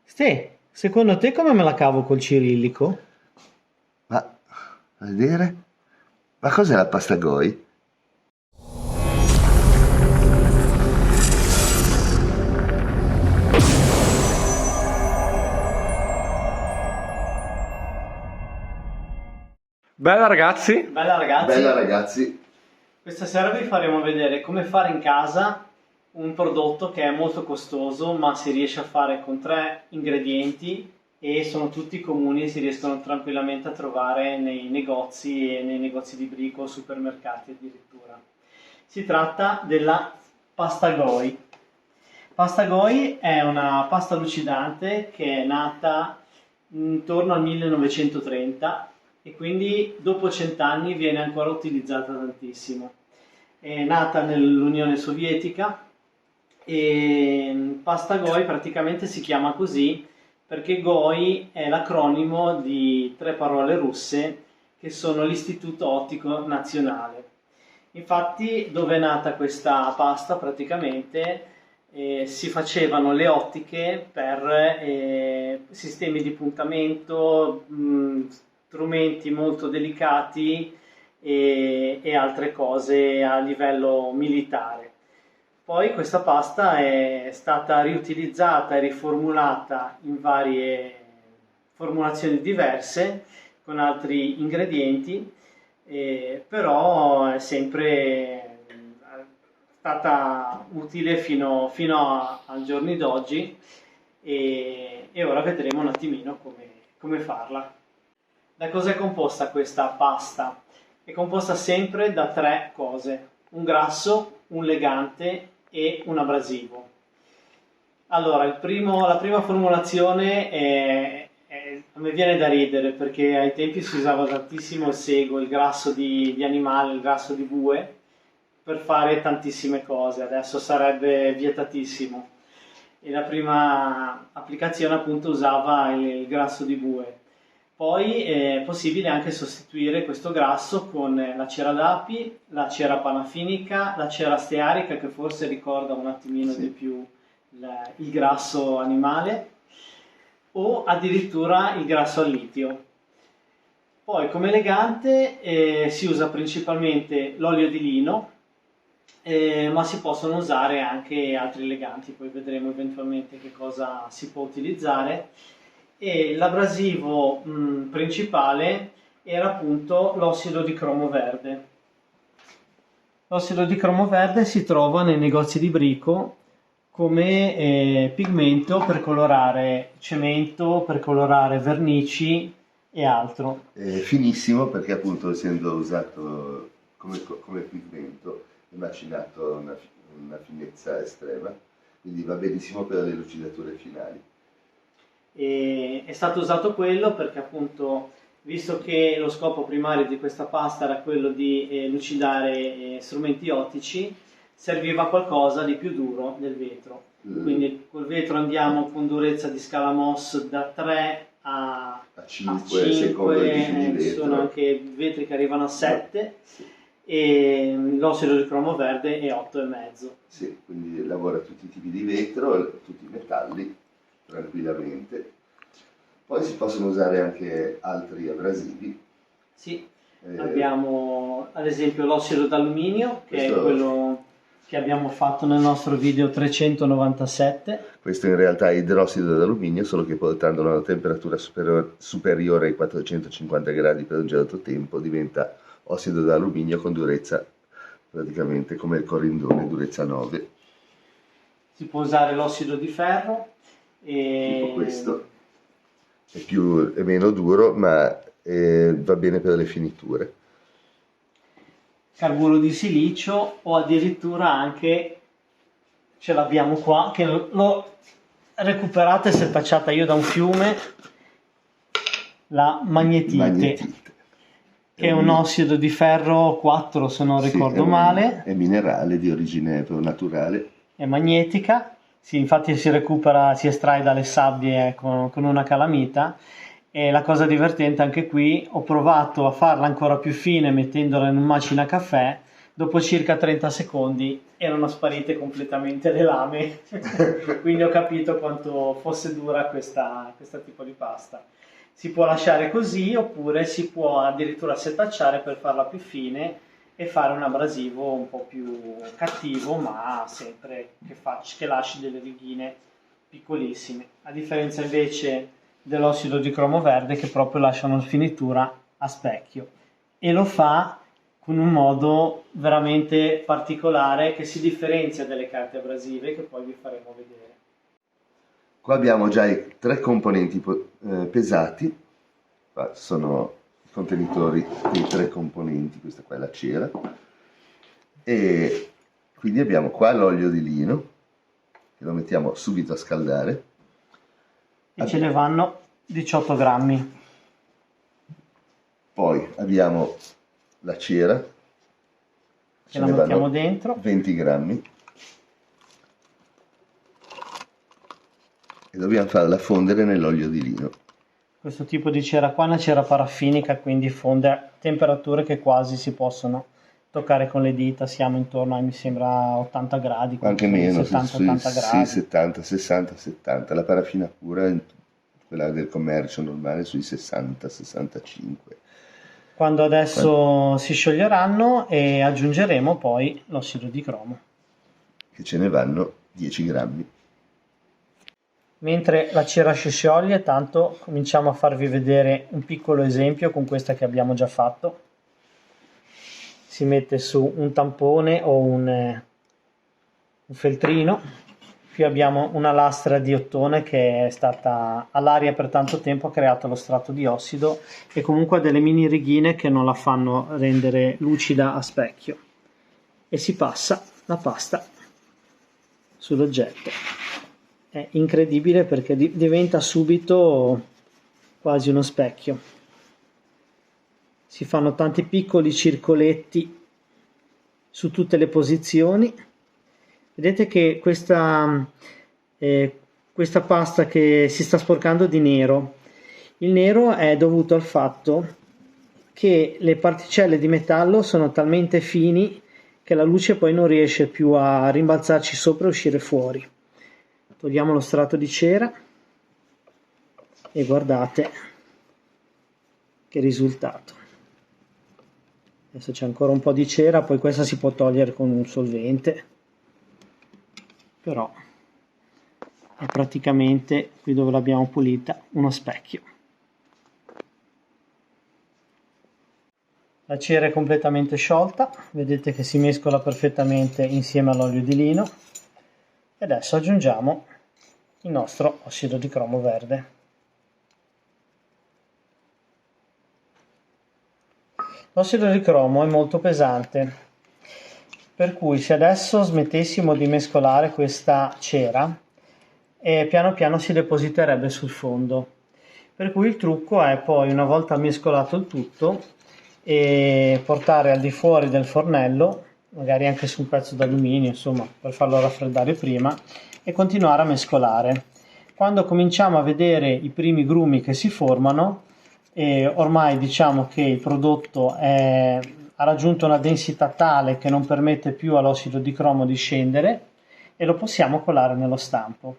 Ste, secondo te come me la cavo col cirillico? Ma, a vedere? Ma cos'è la pasta Goi? Bella ragazzi, Bella ragazzi, Bella ragazzi, questa sera vi faremo vedere come fare in casa un prodotto che è molto costoso ma si riesce a fare con 3 ingredienti e sono tutti comuni e si riescono tranquillamente a trovare nei negozi e nei negozi di brico o supermercati addirittura. Si tratta della pasta Goi. Pasta Goi è una pasta lucidante che è nata intorno al 1930 e quindi dopo 100 anni viene ancora utilizzata tantissimo. È nata nell'Unione Sovietica e pasta Goi praticamente si chiama così perché Goi è l'acronimo di 3 parole russe che sono l'Istituto Ottico Nazionale. Infatti, dove è nata questa pasta, praticamente si facevano le ottiche per sistemi di puntamento, strumenti molto delicati e altre cose a livello militare. Poi questa pasta è stata riutilizzata e riformulata in varie formulazioni diverse con altri ingredienti, però è sempre stata utile fino ai giorni d'oggi e ora vedremo un attimino come farla. Da cosa è composta questa pasta? È composta sempre da 3 cose: un grasso, un legante e un abrasivo. Allora, la prima formulazione a me viene da ridere perché ai tempi si usava tantissimo il sego, il grasso di animale, il grasso di bue, per fare tantissime cose, adesso sarebbe vietatissimo. E la prima applicazione appunto usava il grasso di bue. Poi è possibile anche sostituire questo grasso con la cera d'api, la cera parafinica, la cera stearica che forse ricorda un attimino di sì. più il grasso animale o addirittura il grasso al litio. Poi come legante si usa principalmente l'olio di lino, ma si possono usare anche altri leganti, poi vedremo eventualmente che cosa si può utilizzare. E l'abrasivo principale era appunto l'ossido di cromo verde. L'ossido di cromo verde si trova nei negozi di brico come pigmento per colorare cemento, per colorare vernici e altro. È finissimo perché appunto essendo usato come pigmento è macinato a una finezza estrema, quindi va benissimo per le lucidature finali. E è stato usato quello perché appunto, visto che lo scopo primario di questa pasta era quello di lucidare strumenti ottici, serviva qualcosa di più duro del vetro. Quindi col vetro andiamo con durezza di scala Mohs da 3 a 5 secondo il tipo di ci sono vetro. anche vetri che arrivano a 7 Sì, e l'ossido di cromo verde è 8,5. sì, quindi lavora tutti i tipi di vetro, tutti i metalli, tranquillamente. Poi si possono usare anche altri abrasivi. Sì, Eh, abbiamo ad esempio l'ossido d'alluminio, che è Questo- quello che abbiamo fatto nel nostro video 397. Questo in realtà è idrossido d'alluminio, solo che portandolo a una temperatura superiore ai 450 gradi per un certo tempo diventa ossido d'alluminio con durezza praticamente come il corindone, durezza 9, Si può usare l'ossido di ferro tipo e questo. È meno duro, ma va bene per le finiture. carburo di silicio o addirittura anche, ce l'abbiamo qua, che l'ho recuperata e setacciata io da un fiume, la magnetite, Magnetite. che è un ossido di ferro 4 se non Sì, ricordo male. È minerale di origine naturale. È magnetica, sì, infatti si recupera, si estrae dalle sabbie con una calamita. E la cosa divertente anche qui, ho provato a farla ancora più fine mettendola in un macinacaffè, dopo circa 30 secondi erano sparite completamente le lame, quindi ho capito quanto fosse dura questa tipo di pasta. Si può lasciare così oppure si può addirittura setacciare per farla più fine e fare un abrasivo un po' più cattivo, ma sempre che lasci delle righine piccolissime, a differenza invece dell'ossido di cromo verde che proprio lascia una finitura a specchio e lo fa con un modo veramente particolare che si differenzia dalle carte abrasive che poi vi faremo vedere. Qua abbiamo già i 3 componenti pesati, qua sono i contenitori dei 3 componenti, questa qua è la cera, e quindi abbiamo qua l'olio di lino, che lo mettiamo subito a scaldare. E ce ne vanno 18 grammi. Poi abbiamo la cera, Che la mettiamo dentro. 20 grammi. E dobbiamo farla fondere nell'olio di lino. Questo tipo di cera qua è una cera paraffinica, quindi fonde a temperature che quasi si possono toccare con le dita, siamo intorno a, mi sembra, 80 gradi. Anche meno, 70-80 gradi. Sì, 70, 60, 70. La paraffina pura, quella del commercio normale, sui 60, 65. Quando adesso si scioglieranno e aggiungeremo poi l'ossido di cromo. Che ce ne vanno 10 grammi. Mentre la cera si scioglie, tanto cominciamo a farvi vedere un piccolo esempio con questa che abbiamo già fatto. Si mette su un tampone o un feltrino. Qui abbiamo una lastra di ottone che è stata all'aria per tanto tempo, ha creato lo strato di ossido e comunque ha delle mini righine che non la fanno rendere lucida a specchio. E si passa la pasta sull'oggetto. È incredibile perché diventa subito quasi uno specchio. Si fanno tanti piccoli circoletti su tutte le posizioni. Vedete che questa pasta che si sta sporcando di nero, il nero è dovuto al fatto che le particelle di metallo sono talmente fini che la luce poi non riesce più a rimbalzarci sopra e uscire fuori. Togliamo lo strato di cera e guardate che risultato. Adesso c'è ancora un po' di cera, poi questa si può togliere con un solvente, però è praticamente, qui dove l'abbiamo pulita, uno specchio. La cera è completamente sciolta, vedete che si mescola perfettamente insieme all'olio di lino. E adesso aggiungiamo il nostro ossido di cromo verde. L'ossido di cromo è molto pesante, per cui se adesso smettessimo di mescolare questa cera, piano piano si depositerebbe sul fondo. Per cui il trucco è poi, una volta mescolato il tutto, portare al di fuori del fornello, magari anche su un pezzo d'alluminio, insomma, per farlo raffreddare prima, e continuare a mescolare. Quando cominciamo a vedere i primi grumi che si formano, ormai diciamo che il prodotto ha raggiunto una densità tale che non permette più all'ossido di cromo di scendere e lo possiamo colare nello stampo.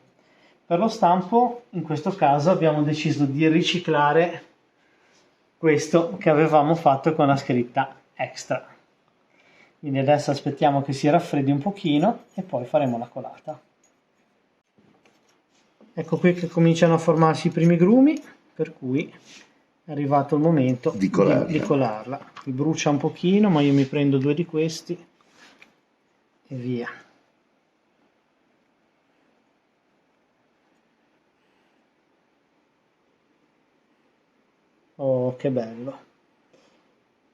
Per lo stampo, in questo caso, abbiamo deciso di riciclare questo che avevamo fatto con la scritta extra. Quindi adesso aspettiamo che si raffreddi un pochino e poi faremo la colata. Ecco qui che cominciano a formarsi i primi grumi, per cui è arrivato il momento di colarla. Mi brucia un pochino, ma io mi prendo 2 di questi e via. Oh, che bello!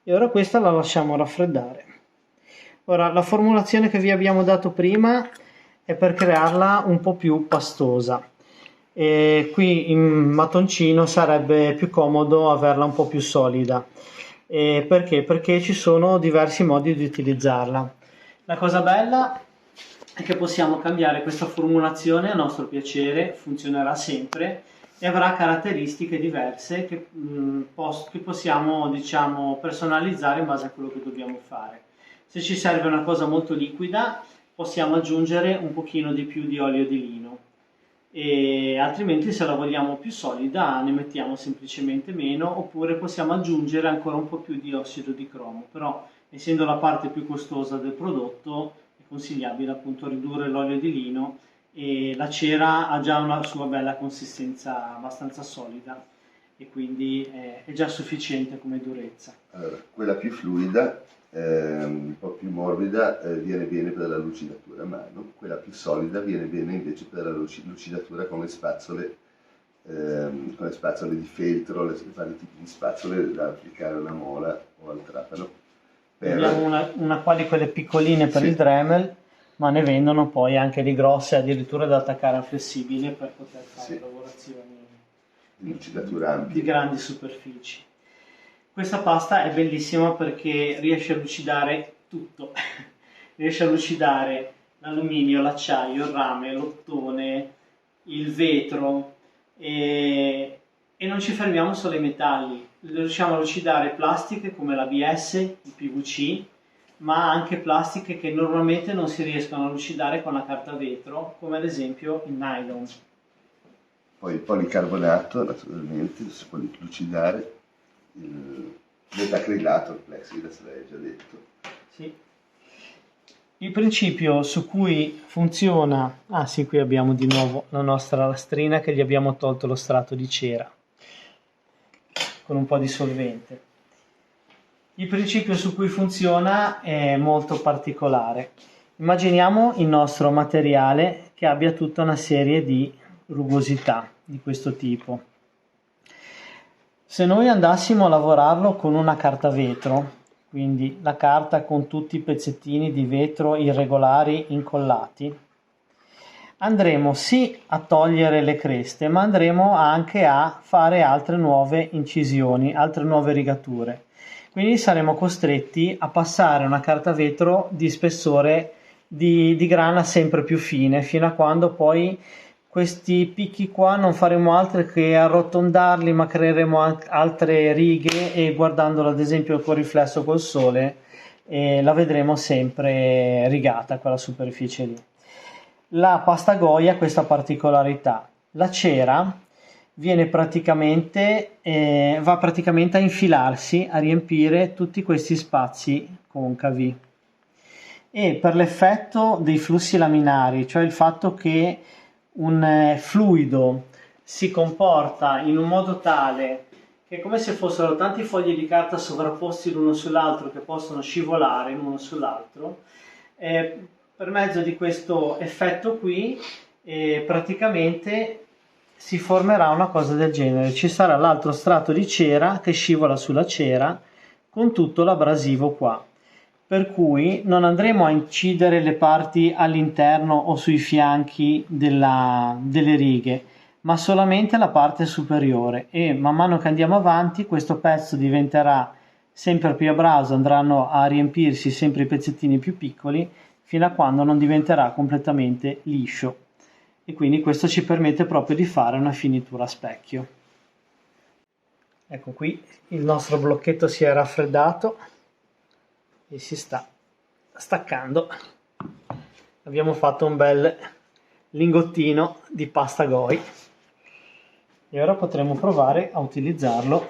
E ora questa la lasciamo raffreddare. Ora, la formulazione che vi abbiamo dato prima è per crearla un po' più pastosa. E qui in mattoncino sarebbe più comodo averla un po' più solida. Perché? Perché ci sono diversi modi di utilizzarla. La cosa bella è che possiamo cambiare questa formulazione a nostro piacere, funzionerà sempre e avrà caratteristiche diverse che possiamo, diciamo, personalizzare in base a quello che dobbiamo fare. Se ci serve una cosa molto liquida, possiamo aggiungere un pochino di più di olio di lino, e altrimenti se la vogliamo più solida ne mettiamo semplicemente meno, oppure possiamo aggiungere ancora un po' più di ossido di cromo, però essendo la parte più costosa del prodotto è consigliabile appunto ridurre l'olio di lino, e la cera ha già una sua bella consistenza abbastanza solida e quindi è già sufficiente come durezza. Allora, quella più fluida, un po' più morbida, viene bene per la lucidatura a mano, quella più solida viene bene invece per la lucidatura con le spazzole di feltro, le vari tipi di spazzole da applicare alla mola o al trapano. Abbiamo una qua di quelle piccoline per il Dremel, ma ne vendono poi anche di grosse, addirittura da attaccare al flessibile per poter fare lavorazioni di lucidatura ampie, di grandi superfici. Questa pasta è bellissima perché riesce a lucidare tutto, riesce a lucidare l'alluminio, l'acciaio, il rame, l'ottone, il vetro, e non ci fermiamo solo ai metalli, riusciamo a lucidare plastiche come l'ABS, il PVC, ma anche plastiche che normalmente non si riescono a lucidare con la carta vetro, come ad esempio il nylon. Poi il policarbonato naturalmente si può lucidare, il metacrilato, il plexiglass l'hai già detto. Sì. Il principio su cui funziona, sì, qui abbiamo di nuovo la nostra lastrina che gli abbiamo tolto lo strato di cera con un po' di solvente. Il principio su cui funziona è molto particolare. Immaginiamo il nostro materiale che abbia tutta una serie di rugosità di questo tipo. Se noi andassimo a lavorarlo con una carta vetro, quindi la carta con tutti i pezzettini di vetro irregolari incollati, andremo sì a togliere le creste, ma andremo anche a fare altre nuove incisioni, altre nuove rigature. Quindi saremo costretti a passare una carta vetro di spessore di grana sempre più fine, fino a quando poi questi picchi qua non faremo altro che arrotondarli, ma creeremo altre righe, e guardandolo ad esempio col riflesso col sole la vedremo sempre rigata quella superficie lì. La pasta Goya ha questa particolarità: la cera va praticamente a infilarsi, a riempire tutti questi spazi concavi, e per l'effetto dei flussi laminari, cioè il fatto che un fluido si comporta in un modo tale che è come se fossero tanti fogli di carta sovrapposti l'uno sull'altro che possono scivolare l'uno sull'altro, per mezzo di questo effetto qui praticamente si formerà una cosa del genere: ci sarà l'altro strato di cera che scivola sulla cera con tutto l'abrasivo qua, per cui non andremo a incidere le parti all'interno o sui fianchi delle righe, ma solamente la parte superiore, e man mano che andiamo avanti questo pezzo diventerà sempre più abraso, andranno a riempirsi sempre i pezzettini più piccoli fino a quando non diventerà completamente liscio, e quindi questo ci permette proprio di fare una finitura a specchio. Ecco, qui il nostro blocchetto si è raffreddato e si sta staccando. Abbiamo fatto un bel lingottino di pasta Goya e ora potremo provare a utilizzarlo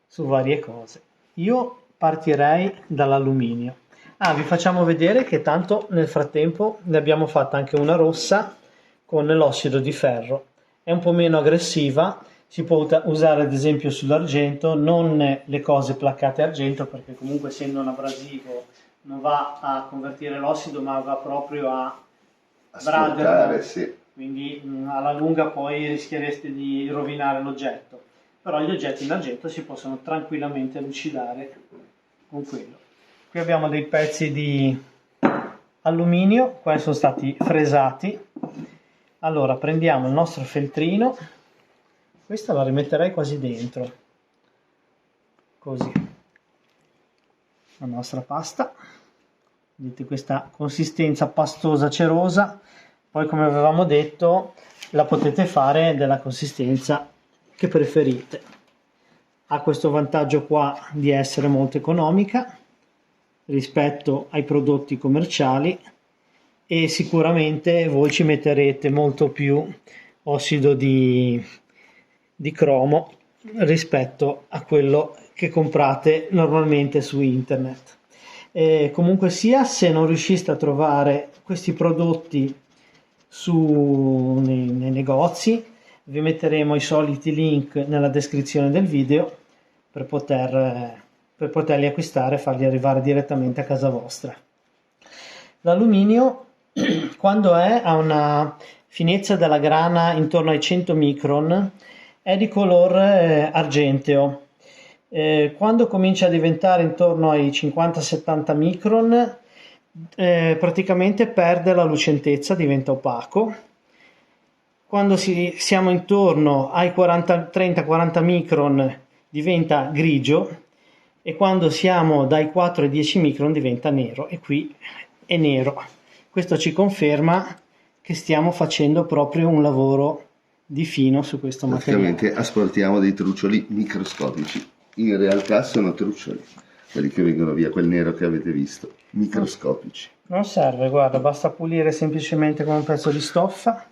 su varie cose. Io partirei dall'alluminio. Vi facciamo vedere che tanto nel frattempo ne abbiamo fatta anche una rossa con l'ossido di ferro. È un po' meno aggressiva, si può usare ad esempio sull'argento, non le cose placcate argento, perché comunque essendo un abrasivo non va a convertire l'ossido, ma va proprio a sporcare, sì. Quindi alla lunga poi rischiereste di rovinare l'oggetto, però gli oggetti in argento si possono tranquillamente lucidare con quello. Qui abbiamo dei pezzi di alluminio, qua sono stati fresati. Allora prendiamo il nostro feltrino, questa la rimetterei quasi dentro, così, la nostra pasta, vedete questa consistenza pastosa cerosa. Poi, come avevamo detto, la potete fare della consistenza che preferite. Ha questo vantaggio qua di essere molto economica rispetto ai prodotti commerciali, e sicuramente voi ci metterete molto più ossido di cromo rispetto a quello che comprate normalmente su internet. Comunque sia, se non riusciste a trovare questi prodotti nei negozi, vi metteremo i soliti link nella descrizione del video per poterli acquistare e farli arrivare direttamente a casa vostra. L'alluminio, quando ha una finezza della grana intorno ai 100 micron, è di color argenteo. Quando comincia a diventare intorno ai 50-70 micron, praticamente perde la lucentezza, diventa opaco. Quando siamo intorno ai 30-40 micron diventa grigio, e quando siamo dai 4 ai 10 micron diventa nero, e qui è nero. Questo ci conferma che stiamo facendo proprio un lavoro di fino su questo materiale. Praticamente asportiamo dei truccioli microscopici, in realtà sono truccioli, quelli che vengono via, quel nero che avete visto, microscopici. Non serve, guarda, basta pulire semplicemente con un pezzo di stoffa.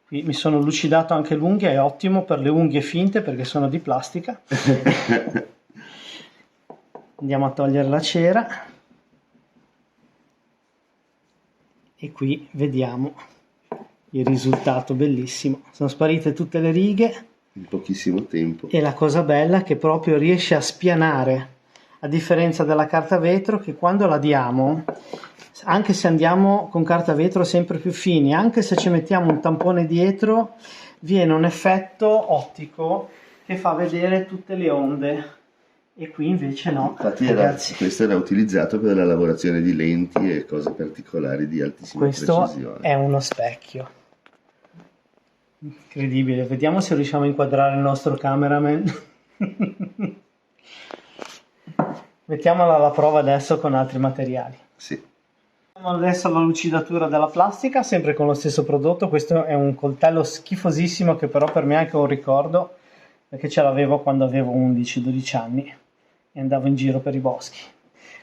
Qui mi sono lucidato anche l'unghia, è ottimo per le unghie finte perché sono di plastica. Andiamo a togliere la cera e qui vediamo il risultato bellissimo. Sono sparite tutte le righe in pochissimo tempo, e la cosa bella è che proprio riesce a spianare, a differenza della carta vetro, che quando la diamo, anche se andiamo con carta vetro sempre più fini, anche se ci mettiamo un tampone dietro, viene un effetto ottico che fa vedere tutte le onde, e qui invece no. Infatti questo era utilizzato per la lavorazione di lenti e cose particolari di altissima precisione. Questo è uno specchio incredibile. Vediamo se riusciamo a inquadrare il nostro cameraman. Mettiamola alla prova adesso con altri materiali. Sì. Adesso la lucidatura della plastica, sempre con lo stesso prodotto. Questo è un coltello schifosissimo che però per me è anche un ricordo, perché ce l'avevo quando avevo 11-12 anni e andavo in giro per i boschi.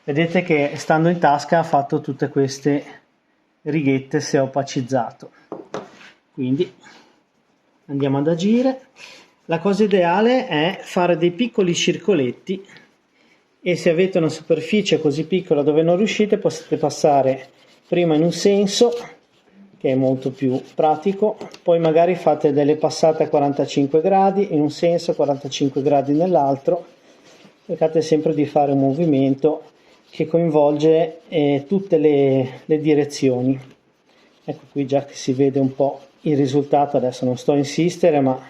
Vedete che stando in tasca ha fatto tutte queste righette, se opacizzato. Quindi andiamo ad agire. La cosa ideale è fare dei piccoli circoletti, e se avete una superficie così piccola dove non riuscite, potete passare prima in un senso, che è molto più pratico, poi magari fate delle passate a 45 gradi in un senso, 45 gradi nell'altro. Cercate sempre di fare un movimento che coinvolge tutte le direzioni. Ecco qui già che si vede un po' il risultato. Adesso non sto a insistere, ma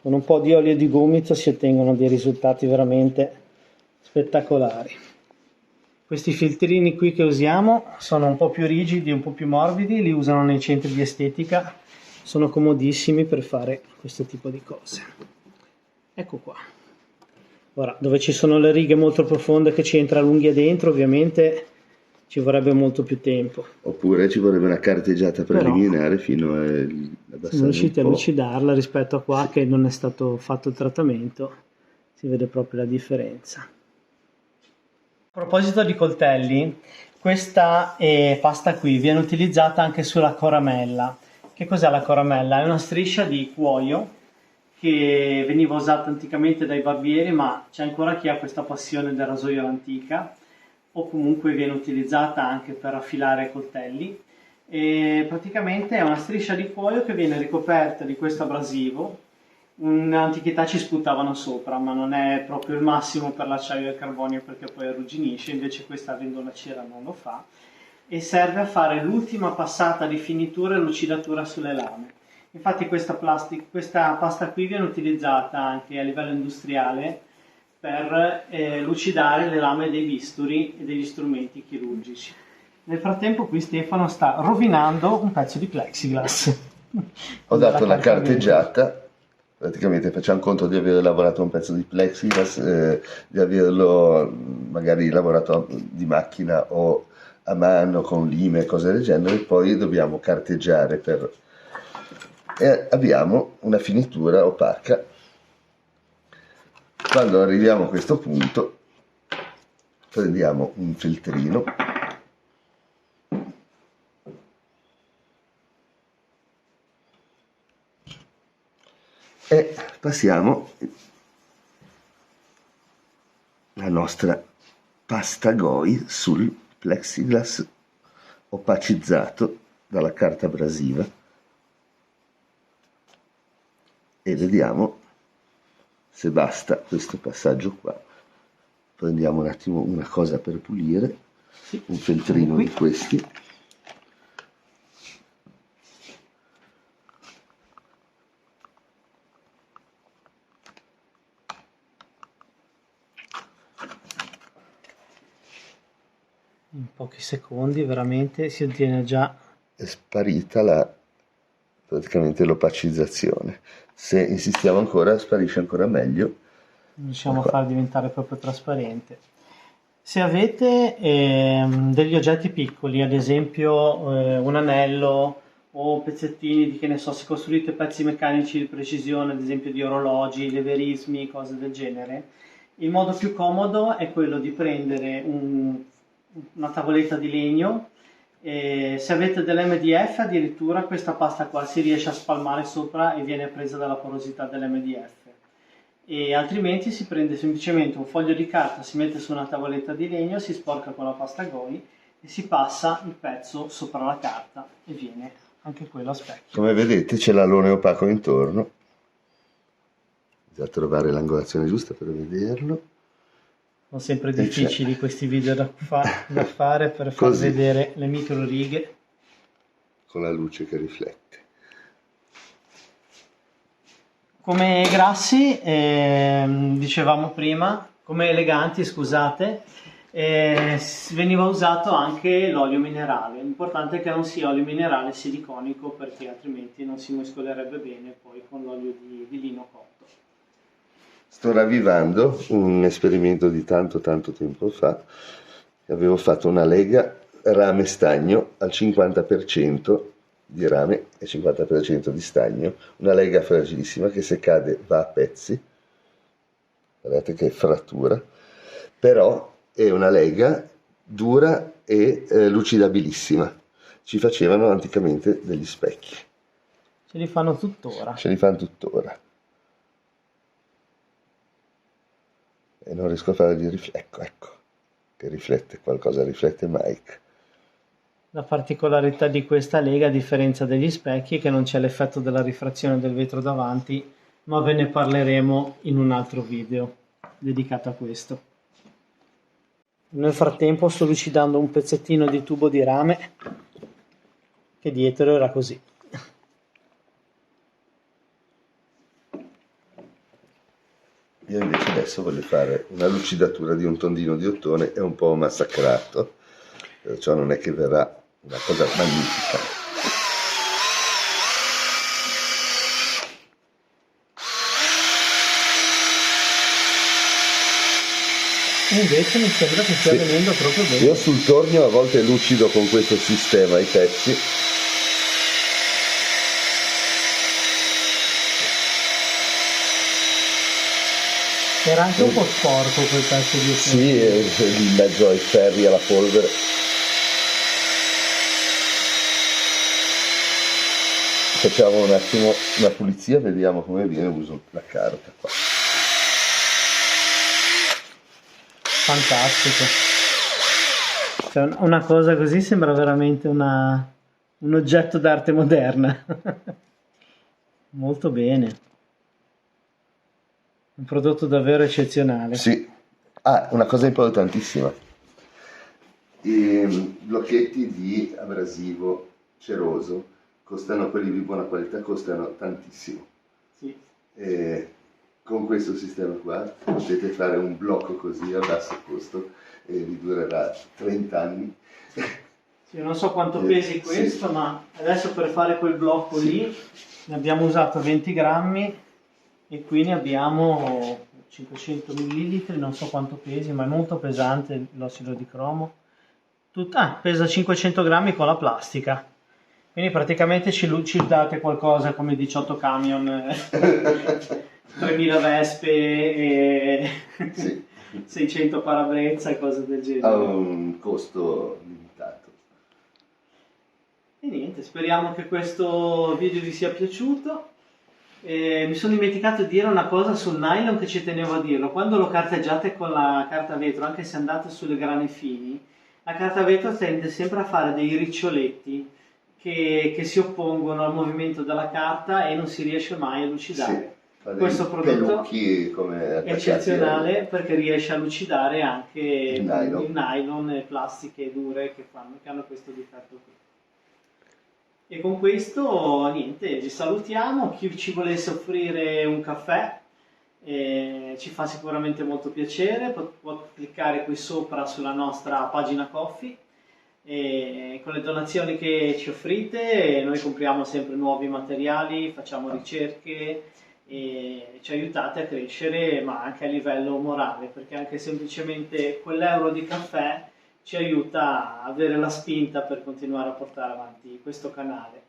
con un po' di olio di gomito si ottengono dei risultati veramente spettacolari. Questi filtrini qui che usiamo sono un po' più rigidi, un po' più morbidi, li usano nei centri di estetica, sono comodissimi per fare questo tipo di cose. Ecco qua. Ora, dove ci sono le righe molto profonde che ci entra l'unghia dentro, ovviamente ci vorrebbe molto più tempo. Oppure ci vorrebbe una carteggiata preliminare fino a abbassare se non riuscite a lucidarla rispetto a qua, sì, che non è stato fatto il trattamento, si vede proprio la differenza. A proposito di coltelli, questa pasta qui viene utilizzata anche sulla coramella. Che cos'è la coramella? È una striscia di cuoio che veniva usata anticamente dai barbieri, ma c'è ancora chi ha questa passione del rasoio all'antica, o comunque viene utilizzata anche per affilare coltelli. E praticamente è una striscia di cuoio che viene ricoperta di questo abrasivo. In antichità ci sputavano sopra, ma non è proprio il massimo per l'acciaio e il carbonio, perché poi arrugginisce. Invece questa, avendo la cera, non lo fa, e serve a fare l'ultima passata di finitura e lucidatura sulle lame. Infatti questa pasta qui viene utilizzata anche a livello industriale per lucidare le lame dei bisturi e degli strumenti chirurgici. Nel frattempo qui Stefano sta rovinando un pezzo di plexiglass. Ho dato la carteggiata. Praticamente facciamo conto di aver lavorato un pezzo di plexiglass, di averlo magari lavorato di macchina o a mano con lime e cose del genere, poi dobbiamo carteggiare e abbiamo una finitura opaca. Quando arriviamo a questo punto prendiamo un filtrino E passiamo la nostra pasta Goi sul plexiglass opacizzato dalla carta abrasiva e vediamo se basta questo passaggio qua. Prendiamo un attimo una cosa per pulire, Sì, un feltrino di questi. in pochi secondi veramente si ottiene già. È sparita praticamente l'opacizzazione. Se insistiamo ancora sparisce ancora meglio. Riusciamo a far diventare proprio trasparente. Se avete degli oggetti piccoli, ad esempio un anello o pezzettini di, che ne so, se costruite pezzi meccanici di precisione, ad esempio di orologi, leverismi, cose del genere, il modo più comodo è quello di prendere una tavoletta di legno. Se avete dell'MDF, addirittura questa pasta qua si riesce a spalmare sopra e viene presa dalla porosità dell'MDF. E altrimenti si prende semplicemente un foglio di carta, si mette su una tavoletta di legno, si sporca con la pasta Goi e si passa il pezzo sopra la carta e viene anche quello a specchio. Come vedete c'è l'alone opaco intorno, bisogna trovare l'angolazione giusta per vederlo. Sono sempre difficili questi video da fare per far Così, vedere le micro righe. con la luce che riflette. Come grassi, dicevamo prima, come eleganti, scusate, veniva usato anche l'olio minerale. L'importante è che non sia olio minerale siliconico, perché altrimenti non si mescolerebbe bene poi con l'olio di lino cotto. Sto ravvivando un esperimento di tanto tempo fa. Avevo fatto una lega rame stagno al 50% di rame e 50% di stagno, una lega fragilissima che se cade va a pezzi, guardate che frattura, però è una lega dura e lucidabilissima. Ci facevano anticamente degli specchi. Ce li fanno tuttora. Ce li fanno tuttora. E non riesco a fare il riflesso, ecco, che riflette qualcosa, riflette Mike. La particolarità di questa lega, a differenza degli specchi, è che non c'è l'effetto della rifrazione del vetro davanti, ma ve ne parleremo in un altro video dedicato a questo. Nel frattempo sto lucidando un pezzettino di tubo di rame che dietro era così. Io invece adesso voglio fare una lucidatura di un tondino di ottone, è un po' massacrato, perciò non è che verrà una cosa magnifica. Invece mi sembra che stia venendo proprio bene. Io sul tornio a volte lucido con questo sistema i pezzi. Era anche un po' sporco quel pezzo di ottone. Sì, in mezzo ai ferri e alla polvere. Facciamo un attimo una pulizia, vediamo come viene, uso la carta qua. Fantastico. Cioè, una cosa così sembra veramente un oggetto d'arte moderna. Molto bene. Un prodotto davvero eccezionale. Sì. Ah, una cosa importantissima. I blocchetti di abrasivo ceroso costano, quelli di buona qualità costano tantissimo. Sì. E con questo sistema qua potete fare un blocco così a basso costo e vi durerà 30 anni. Sì, non so quanto pesi questo, sì, ma adesso per fare quel blocco lì ne abbiamo usato 20 grammi e qui ne abbiamo 500 millilitri, non so quanto pesi, ma è molto pesante l'ossido di cromo. Pesa 500 grammi con la plastica. Quindi praticamente ci date qualcosa come 18 camion, 3000 vespe e sì, 600 parabrezza e cose del genere. Ha un costo limitato. E niente, speriamo che questo video vi sia piaciuto Mi sono dimenticato di dire una cosa sul nylon che ci tenevo a dirlo. Quando lo carteggiate con la carta vetro, anche se andate sulle grane fini, la carta vetro tende sempre a fare dei riccioletti che si oppongono al movimento della carta e non si riesce mai a Sì, lucidare. fa dei Questo prodotto pelucchi come è attaccati eccezionale perché riesce a lucidare anche il il nylon. nylon e plastiche dure che hanno questo difetto qui. E con questo, niente, ci salutiamo. Chi ci volesse offrire un caffè ci fa sicuramente molto piacere. Può cliccare qui sopra sulla nostra pagina Coffee. E con le donazioni che ci offrite, noi compriamo sempre nuovi materiali, facciamo ricerche e ci aiutate a crescere, ma anche a livello morale, perché anche semplicemente quell'euro di caffè ci aiuta a avere la spinta per continuare a portare avanti questo canale.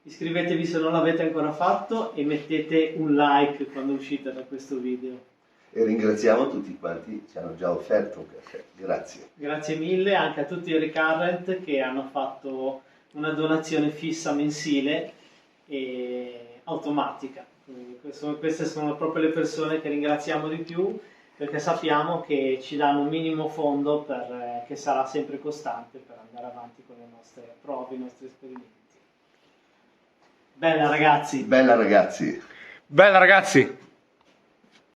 Iscrivetevi se non l'avete ancora fatto e mettete un like quando uscite da questo video. E ringraziamo tutti quanti che ci hanno già offerto un caffè. Grazie. Grazie mille anche a tutti i recurrent che hanno fatto una donazione fissa mensile e automatica. Quindi queste sono proprio le persone che ringraziamo di più perché sappiamo che ci danno un minimo fondo che sarà sempre costante per andare avanti con le nostre prove, i nostri esperimenti. Bella ragazzi! Bella ragazzi. Bella ragazzi!